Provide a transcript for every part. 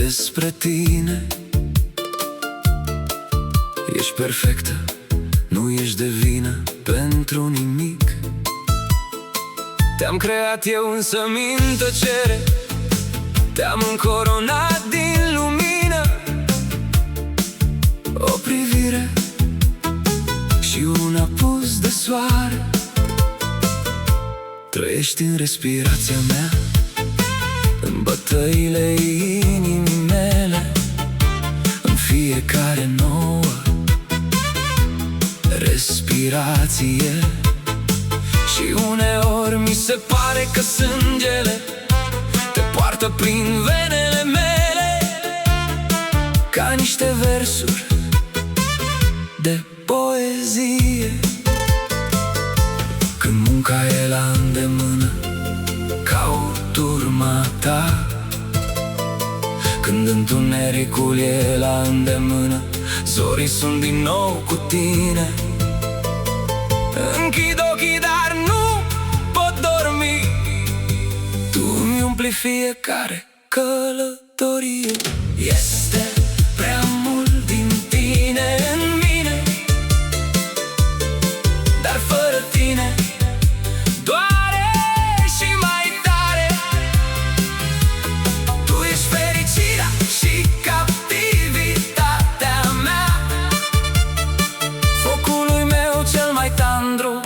despre tine. Ești perfectă, nu ești de vină pentru nimic. Te-am creat eu însă-mi în tăcere, te-am încoronat din lumină. O privire și un apus de soare, trăiești în respirația mea, în bătăile inimii mele, în fiecare nouă respirație. Și uneori mi se pare că sângele te poartă prin venele mele, ca niște versuri de poezie. Când munca e la îndemână, caut turma ta. Când întunericul e la îndemână, zorii sunt din nou cu tine. Închid ochii, dar nu pot dormi, tu îmi umpli fiecare călătorie. Este prea mult din tine în mine, dar fără tine doare și mai tare. Tu ești fericirea și captivitatea mea, focului meu cel mai tandru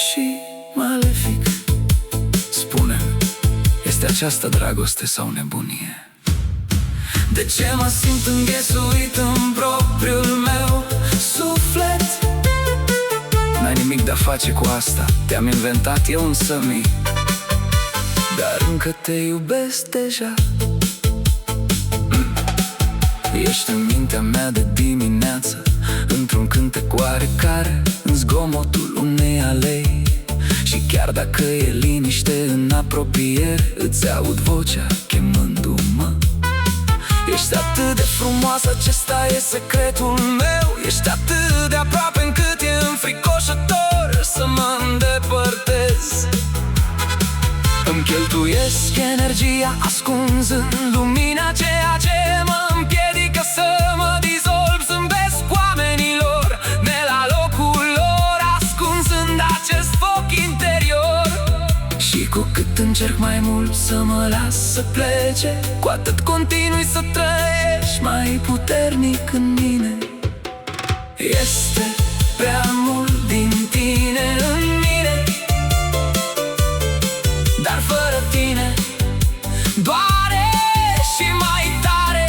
și malefic. Spune-mi, este aceasta dragoste sau nebunie? De ce mă simt înghesuit în propriul meu suflet? N-ai nimic de-a face cu asta, te-am inventat eu însă-mi, dar încă te iubesc deja. Ești în mintea mea de dimineață, într-un cântec oarecare, în zgomotul unei alei. Și chiar dacă e liniște în apropiere, îți aud vocea chemându-mă. Ești atât de frumoasă, acesta e secretul meu. Ești atât de aproape încât e înfricoșător să mă îndepărtez. Îmi cheltuiesc energia ascunzând lumina, ceea ce mă împiedică să mă dizolv. Zâmbesc oamenilor de la locul lor, ascunzând acest foc interior. Și cu cât încerc mai mult să mă las să plece, cu atât continui să trăiești mai puternic în mine. Este prea mult din tine în mine, dar fără tine doare și mai tare.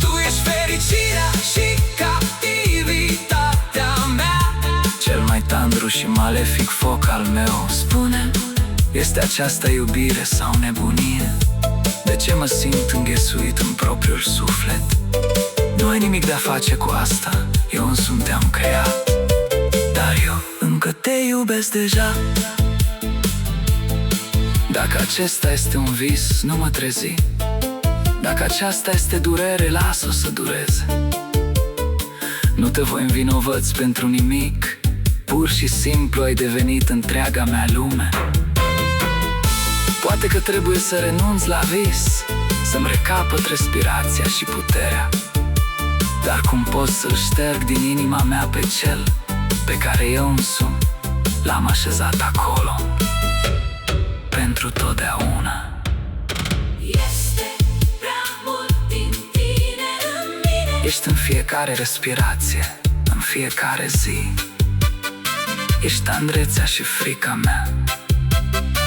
Tu ești fericirea și captivitatea mea, cel mai tandru și malefic foc al meu. Spune, este aceasta iubire sau nebunie? De ce mă simt înghesuit în propriul suflet? Nu ai nimic de-a face cu asta, eu însumi te-am creat, dar eu încă te iubesc deja. Dacă acesta este un vis, nu mă trezi. Dacă aceasta este durere, lasă-o să dureze. Nu te voi învinovăți pentru nimic, pur și simplu ai devenit întreaga mea lume. Poate că trebuie să renunț la vis, să-mi recapăt respirația și puterea, dar cum pot să-l șterg din inima mea pe cel pe care eu însumi l-am așezat acolo pentru totdeauna. Este prea mult din tine în mine. Ești în fiecare respirație, în fiecare zi. Ești tandrețea și frica mea,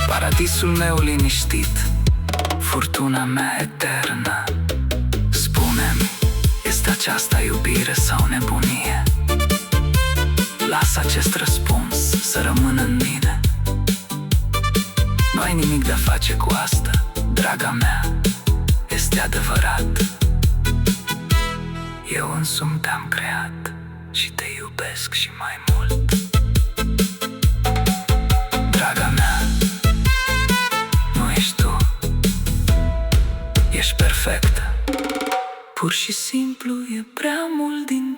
paradisul meu liniștit, furtuna mea eternă. Spune-mi, este aceasta iubire sau nebunie? Lasă acest răspuns să rămână în mine. Nu ai nimic de-a face cu asta, draga mea, este adevărat. Eu însumi te-am creat și te iubesc și mai mult. Draga mea, nu ești tu, ești perfectă. Pur și simplu e prea mult din